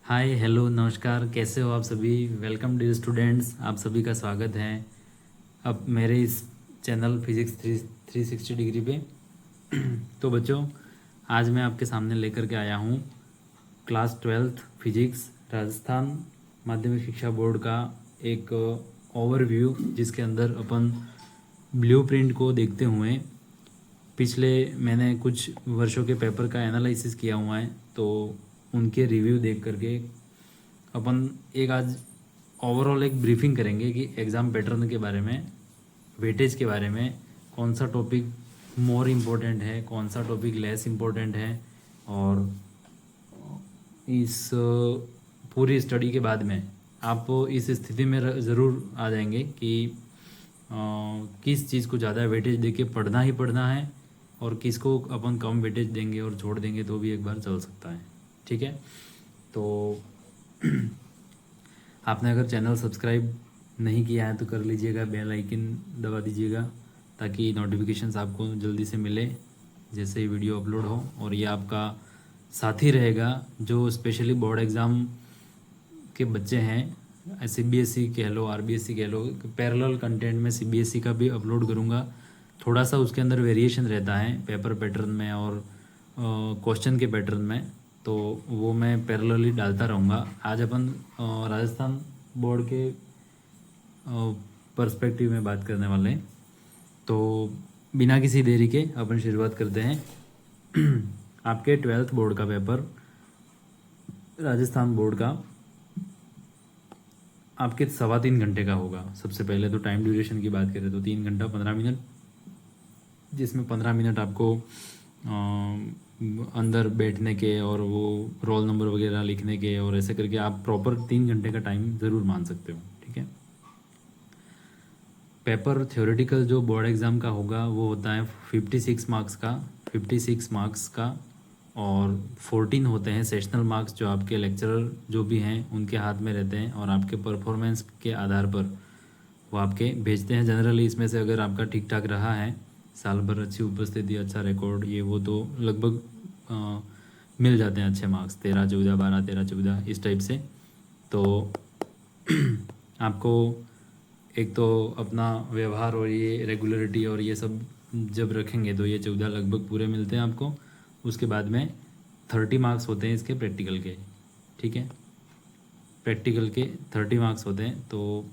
Hi hello नमस्कार, कैसे हो आप सभी। वेलकम डियर स्टूडेंट्स, आप सभी का स्वागत है अब मेरे इस चैनल फिजिक्स 360 डिग्री पे। तो बच्चों, आज मैं आपके सामने लेकर के आया हूँ क्लास 12th फिजिक्स राजस्थान माध्यमिक शिक्षा बोर्ड का एक ओवरव्यू, जिसके अंदर अपन ब्लूप्रिंट को देखते हुए पिछले मैंने कुछ वर्षों के पेपर का एनालिसिस किया हुआ है, तो उनके रिव्यू देख करके अपन एक आज ओवरऑल एक ब्रीफिंग करेंगे कि एग्ज़ाम पैटर्न के बारे में, वेटेज के बारे में, कौन सा टॉपिक मोर इम्पोर्टेंट है, कौन सा टॉपिक लेस इम्पोर्टेंट है। और इस पूरी स्टडी के बाद में आप इस स्थिति में ज़रूर आ जाएंगे कि किस चीज़ को ज़्यादा वेटेज देके पढ़ना ही पढ़ना है, और किसको अपन कम वेटेज देंगे और छोड़ देंगे तो भी एक बार चल सकता है। ठीक है, तो आपने अगर चैनल सब्सक्राइब नहीं किया है तो कर लीजिएगा, बेल आइकन दबा दीजिएगा ताकि नोटिफिकेशंस आपको जल्दी से मिले जैसे ही वीडियो अपलोड हो। और ये आपका साथी रहेगा जो स्पेशली बोर्ड एग्ज़ाम के बच्चे हैं, सीबीएसई कह लो, आरबीएसई कह लो, पैरेलल कंटेंट में सीबीएसई का भी अपलोड करूँगा। थोड़ा सा उसके अंदर वेरिएशन रहता है पेपर पैटर्न में और क्वेश्चन के पैटर्न में, तो वो मैं पैरेलली डालता रहूँगा। आज अपन राजस्थान बोर्ड के पर्सपेक्टिव में बात करने वाले हैं, तो बिना किसी देरी के अपन शुरुआत करते हैं। आपके 12th बोर्ड का पेपर, राजस्थान बोर्ड का, आपके 3.25 घंटे का होगा। सबसे पहले तो टाइम ड्यूरेशन की बात करें तो 3 घंटा 15 मिनट, जिसमें 15 मिनट आपको अंदर बैठने के और वो रोल नंबर वगैरह लिखने के, और ऐसे करके आप प्रॉपर 3 घंटे का टाइम ज़रूर मान सकते हो। ठीक है, पेपर थ्योरेटिकल जो बोर्ड एग्ज़ाम का होगा वो होता है 56 मार्क्स का, और 14 होते हैं सेशनल मार्क्स जो आपके लेक्चरर जो भी हैं उनके हाथ में रहते हैं, और आपके परफॉर्मेंस के आधार पर वो आपके भेजते हैं। जनरली इसमें से अगर आपका ठीक ठाक रहा है, साल भर अच्छी उपस्थिति, अच्छा रिकॉर्ड, ये वो, तो लगभग मिल जाते हैं अच्छे मार्क्स, 13 14 12 13 14 इस टाइप से। तो आपको एक तो अपना व्यवहार और ये रेगुलरिटी और ये सब जब रखेंगे तो ये 14 लगभग पूरे मिलते हैं आपको। उसके बाद में 30 मार्क्स होते हैं इसके प्रैक्टिकल के। ठीक है, प्रैक्टिकल के 30 मार्क्स होते हैं, तो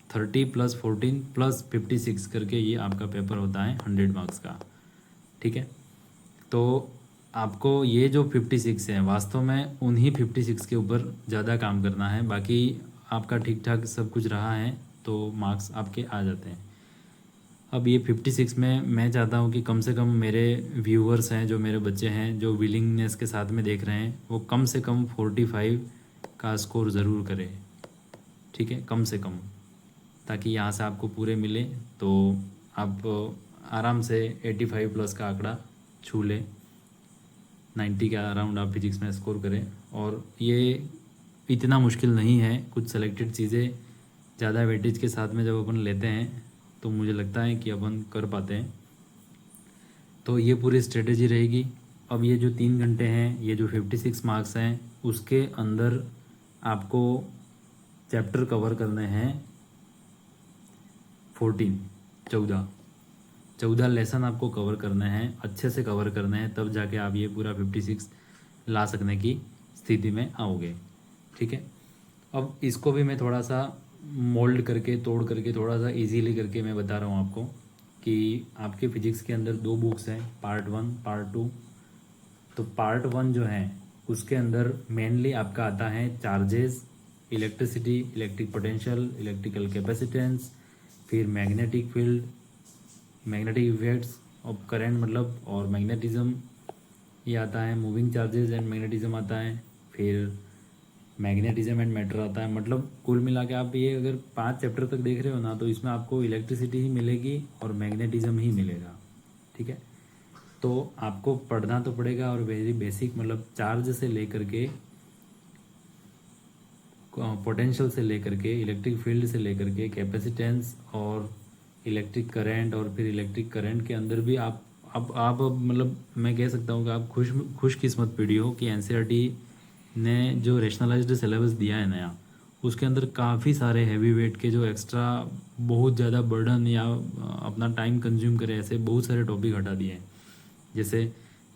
30 + 14 + 56 करके ये आपका पेपर होता है 100 मार्क्स का। ठीक है, तो आपको ये जो 56 है, वास्तव में उन्हीं 56 के ऊपर ज़्यादा काम करना है। बाकी आपका ठीक ठाक सब कुछ रहा है तो मार्क्स आपके आ जाते हैं। अब ये 56 में मैं चाहता हूँ कि कम से कम मेरे व्यूअर्स हैं, जो मेरे बच्चे हैं, जो विलिंगनेस के साथ में देख रहे हैं, वो कम से कम 45 का स्कोर ज़रूर करें। ठीक है, कम से कम, ताकि यहाँ से आपको पूरे मिले तो आप आराम से 85 प्लस का आंकड़ा छू लें, 90 के अराउंड आप फिजिक्स में स्कोर करें। और ये इतना मुश्किल नहीं है, कुछ सेलेक्टेड चीज़ें ज़्यादा वेटेज के साथ में जब अपन लेते हैं तो मुझे लगता है कि अपन कर पाते हैं। तो ये पूरी स्ट्रेटेजी रहेगी। अब ये जो 3 घंटे हैं, ये जो 56 मार्क्स हैं, उसके अंदर आपको चैप्टर कवर करने हैं 14 लेसन आपको कवर करने हैं, अच्छे से कवर करने हैं, तब जाके आप ये पूरा 56 ला सकने की स्थिति में आओगे। ठीक है, अब इसको भी मैं थोड़ा सा मोल्ड करके, तोड़ करके, थोड़ा सा इजीली करके मैं बता रहा हूँ आपको कि आपके फिजिक्स के अंदर 2 बुक्स हैं, पार्ट 1 पार्ट 2। तो पार्ट 1 जो है उसके अंदर मेनली आपका आता है charges, electricity, electric potential, electrical capacitance, फिर magnetic field, magnetic effects of current मतलब, और मैग्नेटिज्म ये आता है, मूविंग चार्जेस एंड मैग्नेटिज्म आता है, फिर मैग्नेटिज्म एंड मैटर आता है। मतलब कुल मिला के आप ये अगर 5 चैप्टर तक देख रहे हो ना, तो इसमें आपको इलेक्ट्रिसिटी ही मिलेगी और मैग्नेटिज्म ही मिलेगा। ठीक है, तो आपको पढ़ना तो पड़ेगा, और वेरी बेसिक मतलब चार्ज से लेकर के, पोटेंशियल से लेकर के, इलेक्ट्रिक फील्ड से लेकर के, कैपेसिटेंस और इलेक्ट्रिक करंट, और फिर इलेक्ट्रिक करंट के अंदर भी आप मतलब मैं कह सकता हूँ कि आप खुशकिस्मत पीढ़ी हो कि एनसीईआरटी ने जो रेशनलाइज्ड सिलेबस दिया है नया, उसके अंदर काफ़ी सारे हैवी वेट के जो एक्स्ट्रा बहुत ज़्यादा बर्डन या अपना टाइम कंज्यूम करे ऐसे बहुत सारे टॉपिक हटा दिए हैं। जैसे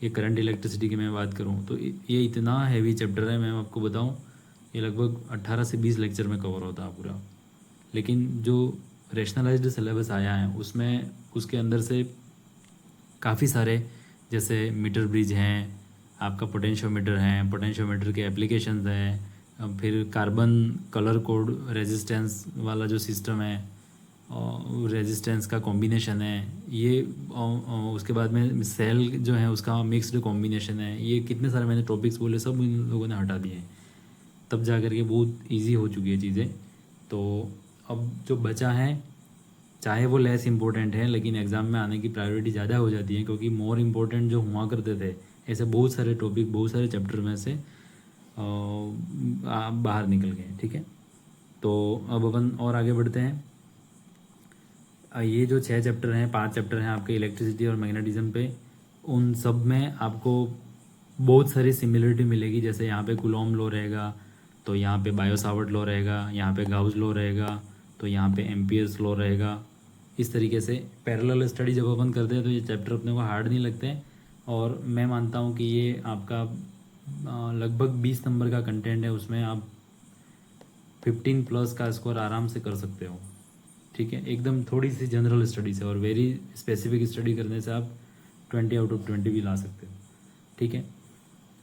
ये करंट इलेक्ट्रिसिटी की मैं बात करूँ तो ये इतना हैवी चैप्टर है, मैं आपको बताऊँ ये लगभग 18 से 20 लेक्चर में कवर होता है पूरा। लेकिन जो रेशनलाइज्ड सिलेबस आया है उसमें उसके अंदर से काफ़ी सारे, जैसे मीटर ब्रिज हैं, आपका पोटेंशियोमीटर हैं, पोटेंशियोमीटर के एप्लीकेशंस हैं, फिर कार्बन कलर कोड रेजिस्टेंस वाला जो सिस्टम है, रेजिस्टेंस का कॉम्बिनेशन है ये, उसके बाद में सेल जो है उसका मिक्स्ड कॉम्बिनेशन है, ये कितने सारे मैंने टॉपिक्स बोले सब इन लोगों ने हटा दिए हैं। तब जा कर के बहुत इजी हो चुकी है चीज़ें। तो अब जो बचा है चाहे वो लेस इम्पोर्टेंट है लेकिन एग्ज़ाम में आने की प्रायोरिटी ज़्यादा हो जाती है, क्योंकि मोर इम्पोर्टेंट जो हुआ करते थे ऐसे बहुत सारे टॉपिक बहुत सारे चैप्टर में से बाहर निकल गए। ठीक है, तो अब अपन और आगे बढ़ते हैं। ये जो 6 चैप्टर हैं, 5 चैप्टर हैं आपके इलेक्ट्रिसिटी और मैग्नेटिज्म पे, उन सब में आपको बहुत सारी सिमिलरिटी मिलेगी। जैसे यहाँ पे कुलॉम लॉ रहेगा, तो यहाँ पे बायो सावर्ट लॉ रहेगा, यहाँ पे गाउस लॉ रहेगा, तो यहाँ पे एम्पियर्स लॉ रहेगा। इस तरीके से पैरेलल स्टडी जब अपन करते हैं तो ये चैप्टर अपने को हार्ड नहीं लगते, और मैं मानता हूँ कि ये आपका लगभग 20 नंबर का कंटेंट है, उसमें आप 15 प्लस का स्कोर आराम से कर सकते हो। ठीक है, एकदम थोड़ी सी जनरल स्टडी से और वेरी स्पेसिफिक स्टडी करने से आप 20 आउट ऑफ 20 भी ला सकते हो। ठीक है,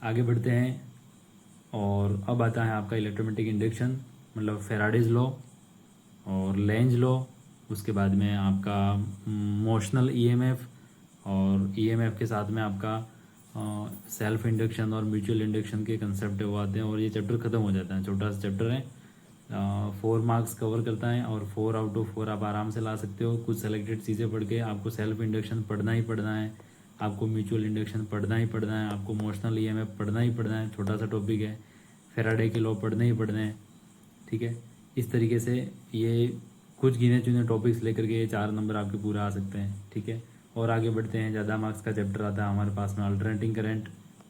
आगे बढ़ते हैं। और अब आता है आपका इलेक्ट्रोमैग्नेटिक इंडक्शन, मतलब फेराडेज लॉ और लेंज लॉ। उसके बाद में आपका मोशनल ईएमएफ, और ईएमएफ के साथ में आपका सेल्फ इंडक्शन और म्यूचुअल इंडक्शन के कंसेप्ट वो आते हैं, और ये चैप्टर ख़त्म हो जाता है। छोटा सा चैप्टर है, 4 मार्क्स कवर करता है, और 4 आउट ऑफ 4 आप आराम से ला सकते हो। कुछ सेलेक्टेड चीज़ें पढ़ के आपको सेल्फ इंडक्शन पढ़ना ही पढ़ना है, आपको म्यूचुअल इंडक्शन पढ़ना ही पढ़ना है, आपको मोशनल ईएमएफ पढ़ना ही पढ़ना है। छोटा सा टॉपिक है, फेराडे के लॉ पढ़ने ही पढ़ने हैं। ठीक है, इस तरीके से ये कुछ गिने चुने टॉपिक्स लेकर के ये 4 नंबर आपके पूरा आ सकते हैं। ठीक है, और आगे बढ़ते हैं। ज़्यादा मार्क्स का चैप्टर आता है हमारे पास में अल्टरनेटिंग करंट,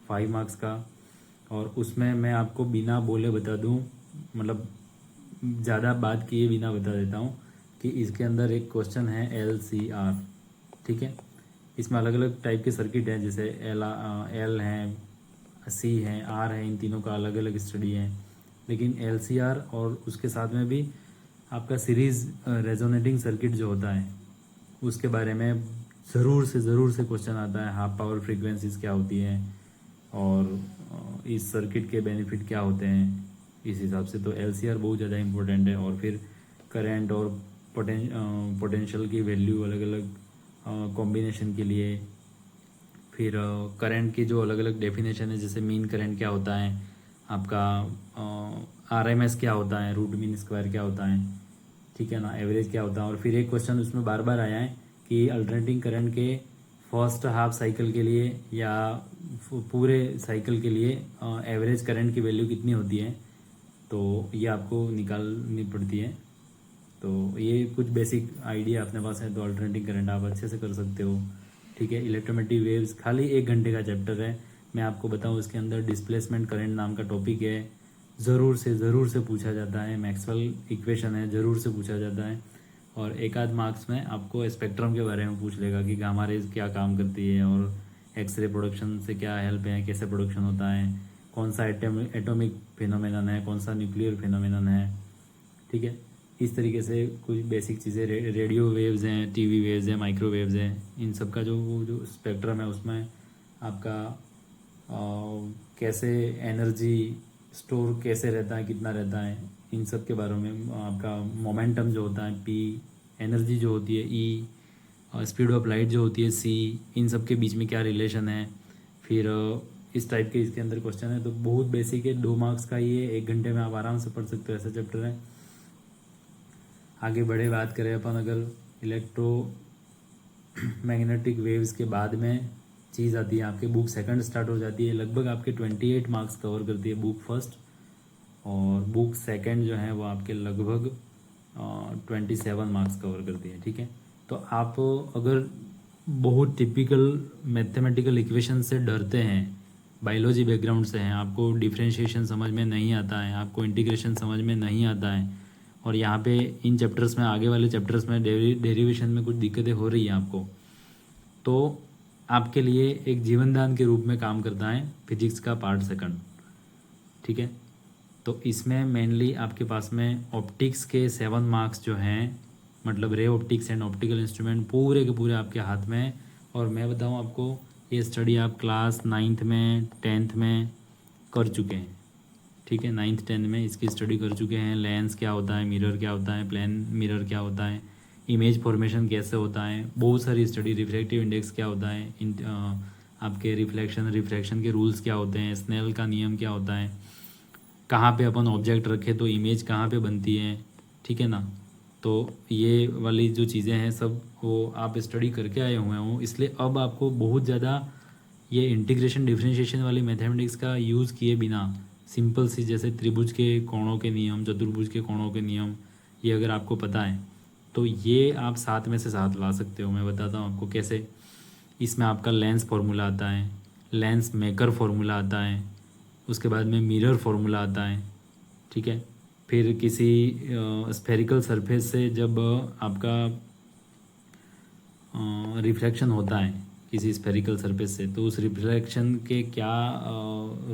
5 मार्क्स का, और उसमें मैं आपको बिना बोले बता दूं, मतलब ज़्यादा बात किए बिना बता देता हूँ कि इसके अंदर एक क्वेश्चन है LCR। ठीक है, इसमें अलग अलग टाइप के सर्किट हैं, जैसे एल हैं, सी हैं, आर है, इन तीनों का अलग अलग स्टडी है। लेकिन LCR और उसके साथ में भी आपका सीरीज़ रेजोनेटिंग सर्किट जो होता है उसके बारे में ज़रूर से क्वेश्चन आता है। हाफ पावर फ्रीक्वेंसीज क्या होती हैं, और इस सर्किट के बेनिफिट क्या होते हैं, इस हिसाब से तो LCR बहुत ज़्यादा इंपॉर्टेंट है। और फिर करंट और पोटेंशियल की वैल्यू अलग अलग कॉम्बिनेशन के लिए, फिर करंट की जो अलग अलग डेफिनेशन है, जैसे मीन करंट क्या होता है, आपका RMS क्या होता है, रूट मीन स्क्वायर क्या होता है, ठीक है ना, एवरेज क्या होता है। और फिर एक क्वेश्चन उसमें बार बार आया है कि अल्टरनेटिंग करंट के फर्स्ट हाफ साइकिल के लिए या पूरे साइकिल के लिए एवरेज करंट की वैल्यू कितनी होती है, तो ये आपको निकालनी पड़ती है। तो ये कुछ बेसिक आइडिया अपने पास है तो अल्टरनेटिंग करंट आप अच्छे से कर सकते हो। ठीक है, इलेक्ट्रोमैग्नेटिक वेव्स खाली 1 घंटे का चैप्टर है। मैं आपको बताऊं, इसके अंदर डिस्प्लेसमेंट करंट नाम का टॉपिक है, ज़रूर से पूछा जाता है। मैक्सवेल इक्वेशन है, ज़रूर से पूछा जाता है। और एक आध मार्क्स में आपको स्पेक्ट्रम के बारे में पूछ लेगा कि गामा रेज क्या काम करती है, और एक्सरे प्रोडक्शन से क्या हेल्प है, कैसे प्रोडक्शन होता है, कौन सा एटॉमिक फिनोमेनन है, कौन सा न्यूक्लियर फिनोमेनन है। ठीक है, इस तरीके से कुछ बेसिक चीज़ें, रेडियो वेव्स हैं, टीवी वेव्स हैं, माइक्रोवेव्स हैं, इन सब का जो स्पेक्ट्रम है उसमें आपका कैसे एनर्जी स्टोर कैसे रहता है, कितना रहता है, इन सब के बारे में आपका मोमेंटम जो होता है P, एनर्जी जो होती है E, स्पीड ऑफ लाइट जो होती है C, इन सब के बीच में क्या रिलेशन है। फिर इस टाइप के इसके अंदर क्वेश्चन है, तो बहुत बेसिक है, 2 मार्क्स का ये 1 घंटे में आप आराम से पढ़ सकते हो, ऐसा चैप्टर है। आगे बढ़े, बात करें अपन अगर इलेक्ट्रो मैग्नेटिक वेव्स के बाद में चीज़ आती है आपके बुक सेकंड स्टार्ट हो जाती है, लगभग आपके 28 मार्क्स कवर करती है बुक फर्स्ट, और बुक सेकंड जो है वो आपके लगभग 27 मार्क्स कवर करती है। ठीक है, तो आप अगर बहुत टिपिकल मैथमेटिकल इक्वेशन से डरते हैं बायोलॉजी बैकग्राउंड से हैं, आपको डिफरेंशिएशन समझ में नहीं आता है, आपको इंटीग्रेशन समझ में नहीं आता है, और यहाँ पे इन चैप्टर्स में, आगे वाले चैप्टर्स में डेरिवेशन में कुछ दिक्कतें हो रही हैं आपको, तो आपके लिए एक जीवनदान के रूप में काम करता है फिजिक्स का पार्ट सेकंड। ठीक है, तो इसमें मेनली आपके पास में ऑप्टिक्स के 7 मार्क्स जो हैं, मतलब ray optics and optical instrument पूरे के पूरे आपके हाथ में हैं। और मैं बताऊं आपको, ये स्टडी आप क्लास 9th में 10th में कर चुके हैं। ठीक है, 9th 10th में इसकी स्टडी कर चुके हैं। लेंस क्या होता है, मिरर क्या होता है, प्लेन मिरर क्या होता है, इमेज फॉर्मेशन कैसे होता है, बहुत सारी स्टडी, रिफ्रैक्टिव इंडेक्स क्या होता है, आपके रिफ्रैक्शन के रूल्स क्या होते हैं, स्नेल का नियम क्या होता है, कहाँ पे अपन ऑब्जेक्ट रखें तो इमेज कहाँ पे बनती है। ठीक है ना, तो ये वाली जो चीज़ें हैं सब वो आप स्टडी करके आए हुए हों, इसलिए अब आपको बहुत ज़्यादा ये इंटीग्रेशन डिफरेंशिएशन वाली मैथमेटिक्स का यूज़ किए बिना सिंपल सी, जैसे त्रिभुज के कोणों के नियम, चतुर्भुज के कोणों के नियम, ये अगर आपको पता है तो ये आप 7 में से 7 ला सकते हो। मैं बताता हूँ आपको कैसे। इसमें आपका लेंस फार्मूला आता है, लेंस मेकर फार्मूला आता है, उसके बाद में मिरर फार्मूला आता है। ठीक है, फिर किसी स्फेरिकल सरफेस से जब आपका रिफ्लेक्शन होता है किसी स्फेरिकल सरफेस से, तो उस रिफ्लेक्शन के क्या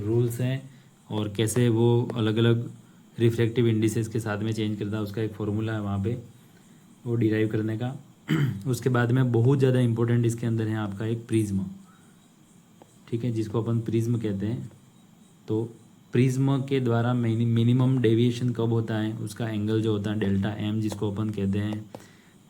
रूल्स हैं और कैसे वो अलग अलग रिफ्लेक्टिव इंडिसेस के साथ में चेंज करता है, उसका एक फार्मूला है वहाँ पे वो डिराइव करने का। उसके बाद में बहुत ज़्यादा इंपॉर्टेंट इसके अंदर है आपका एक प्रिज्म। ठीक है, जिसको अपन प्रिज्म कहते हैं। तो प्रिज्म के द्वारा मिनिमम डेविएशन कब होता है, उसका एंगल जो होता है डेल्टा एम जिसको अपन कहते हैं,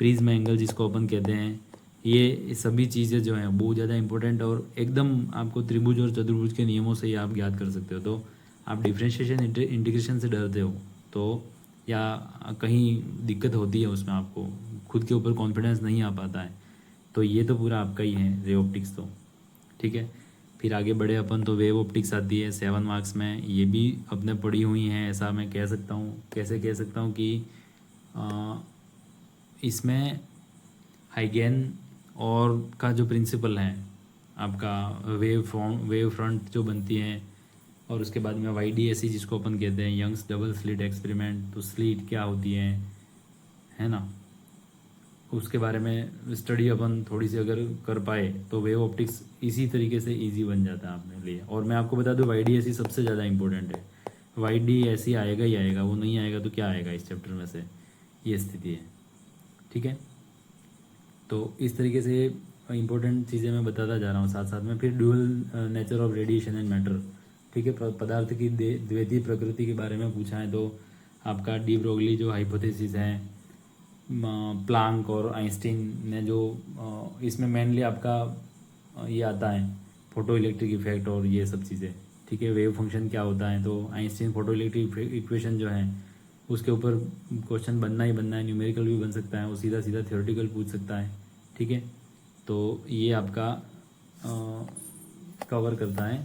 प्रिज्म एंगल जिसको अपन कहते हैं, ये सभी चीज़ें जो हैं बहुत ज़्यादा इंपॉर्टेंट और एकदम आपको त्रिभुज और चतुर्भुज के नियमों से ही आप ज्ञात कर सकते हो। तो आप डिफ्रेंशिएशन इंटीग्रेशन से डरते हो तो, या कहीं दिक्कत होती है उसमें, आपको खुद के ऊपर कॉन्फिडेंस नहीं आ पाता है, तो ये तो पूरा आपका ही है रे ऑप्टिक्स तो। ठीक है, फिर आगे बढ़े अपन तो वेव ऑप्टिक्स आती है 7 मार्क्स में, ये भी अपने पढ़ी हुई हैं, ऐसा मैं कह सकता हूँ। कैसे कह सकता हूँ कि आ, इसमें हाइगेन और का जो प्रिंसिपल है आपका, वेव फ्रंट जो बनती हैं, और उसके बाद में YDAC जिसको अपन कहते हैं, यंग्स डबल स्लिट एक्सपेरिमेंट, तो स्लिट क्या होती है ना, उसके बारे में स्टडी अपन थोड़ी सी अगर कर पाए तो वेव ऑप्टिक्स इसी तरीके से इजी बन जाता है अपने लिए। और मैं आपको बता दूं YDAC सबसे ज़्यादा इंपॉर्टेंट है, YDAC आएगा ही आएगा, वो नहीं आएगा तो क्या आएगा इस चैप्टर में से, ये स्थिति है। ठीक है, तो इस तरीके से इंपॉर्टेंट चीज़ें मैं बताता जा रहा हूँ साथ साथ में। फिर dual nature of radiation and matter. ठीक है, पदार्थ की द्वैतीय प्रकृति के बारे में पूछा है तो आपका डी ब्रोगली जो हाइपोथेसिस है, प्लांक और आइंस्टीन ने जो इसमें मेनली आपका ये आता है फोटो इलेक्ट्रिक इफेक्ट और ये सब चीज़ें। ठीक है, वेव फंक्शन क्या होता है, तो आइंस्टीन फोटो इलेक्ट्रिक इक्वेशन जो है उसके ऊपर क्वेश्चन बनना ही बनना है, न्यूमेरिकल भी बन सकता है, वो सीधा सीधा थ्योरेटिकल पूछ सकता है। ठीक है, तो ये आपका कवर करता है।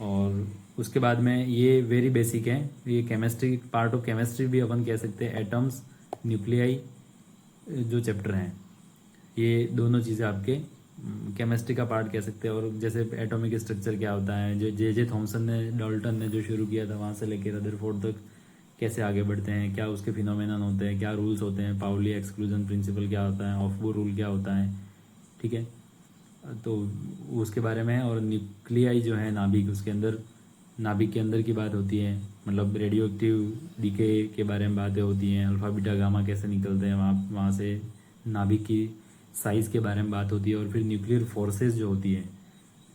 और उसके बाद में ये वेरी बेसिक है, ये केमिस्ट्री, पार्ट ऑफ केमिस्ट्री भी अपन कह सकते हैं। एटम्स, न्यूक्लियाई जो चैप्टर हैं, ये दोनों चीज़ें आपके केमिस्ट्री का पार्ट कह सकते हैं। और जैसे एटॉमिक स्ट्रक्चर क्या होता है, जो जे थॉमसन ने, डाल्टन ने जो शुरू किया था, वहाँ से लेकर रदरफोर्ड तक कैसे आगे बढ़ते हैं, क्या उसके फिनोमेनन होते हैं, क्या रूल्स होते हैं, पाउली एक्सक्लूजन प्रिंसिपल क्या होता है, ऑफ बोर रूल क्या होता है। ठीक है, तो उसके बारे में। और न्यूक्लियाई जो है नाभिक, उसके अंदर, नाभिक के अंदर की बात होती है, मतलब रेडियो एक्टिव डीके के बारे में बातें होती हैं, अल्फ़ा बीटा गामा कैसे निकलते हैं वहाँ से, नाभिक की साइज़ के बारे में बात होती है। और फिर न्यूक्लियर फोर्सेस जो होती है,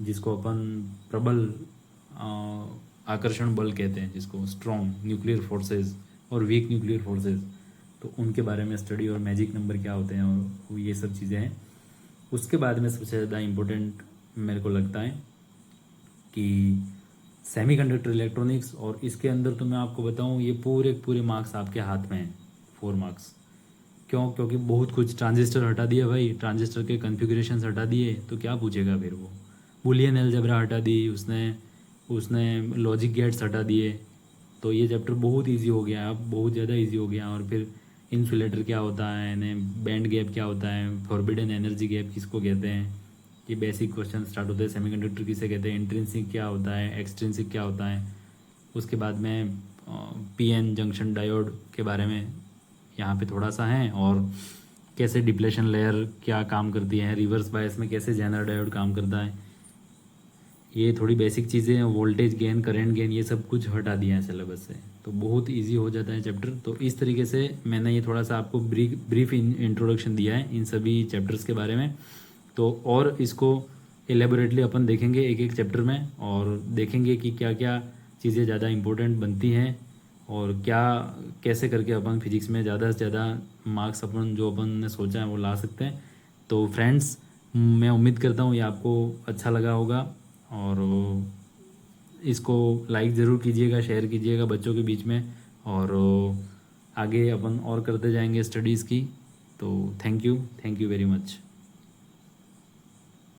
जिसको अपन प्रबल आकर्षण बल कहते हैं, जिसको स्ट्रॉन्ग न्यूक्लियर फोर्सेस और वीक न्यूक्लियर फोर्सेस, तो उनके बारे में स्टडी, और मैजिक नंबर क्या होते हैं, और ये सब चीज़ें हैं। उसके बाद में सबसे ज़्यादा इम्पोर्टेंट मेरे को लगता है कि सेमीकंडक्टर इलेक्ट्रॉनिक्स, और इसके अंदर तो मैं आपको बताऊं ये पूरे पूरे मार्क्स आपके हाथ में हैं, 4 मार्क्स। क्यों? क्योंकि बहुत कुछ, ट्रांजिस्टर हटा दिया भाई, ट्रांजिस्टर के कॉन्फ़िगरेशंस हटा दिए, तो क्या पूछेगा फिर वो। बूलियन अलजेब्रा हटा दी उसने उसने लॉजिक गेट्स हटा दिए, तो ये चैप्टर बहुत इजी हो गया, अब बहुत ज़्यादा इजी हो गया। और फिर इंसुलेटर क्या होता है, बैंड गैप क्या होता है, फॉरबिडन एनर्जी गैप किसको कहते हैं, ये बेसिक क्वेश्चन स्टार्ट होते हैं। सेमीकंडक्टर किसे कहते हैं, इंट्रिंसिक क्या होता है, एक्सट्रिंसिक क्या होता है। उसके बाद में पीएन जंक्शन डायोड के बारे में यहाँ पे थोड़ा सा है, और कैसे डिप्लेशन लेयर क्या काम करती है, रिवर्स बायस में कैसे जेनर डायोड काम करता है। ये थोड़ी बेसिक चीज़ें हैं। वोल्टेज गेन, करंट गेन, ये सब कुछ हटा दिया है सिलेबस से, तो बहुत इजी हो जाता है चैप्टर। तो इस तरीके से मैंने ये थोड़ा सा आपको ब्रीफ इंट्रोडक्शन दिया है इन सभी चैप्टर्स के बारे में। तो और इसको एलेबोरेटली अपन देखेंगे एक एक चैप्टर में, और देखेंगे कि क्या क्या चीज़ें ज़्यादा इम्पोर्टेंट बनती हैं, और क्या कैसे करके अपन फिजिक्स में ज़्यादा से ज़्यादा मार्क्स अपन जो अपन ने सोचा है वो ला सकते हैं। तो फ्रेंड्स, मैं उम्मीद करता हूँ ये आपको अच्छा लगा होगा, और इसको लाइक ज़रूर कीजिएगा, शेयर कीजिएगा बच्चों के बीच में, और आगे अपन और करते जाएंगे स्टडीज़ की। तो थैंक यू वेरी मच।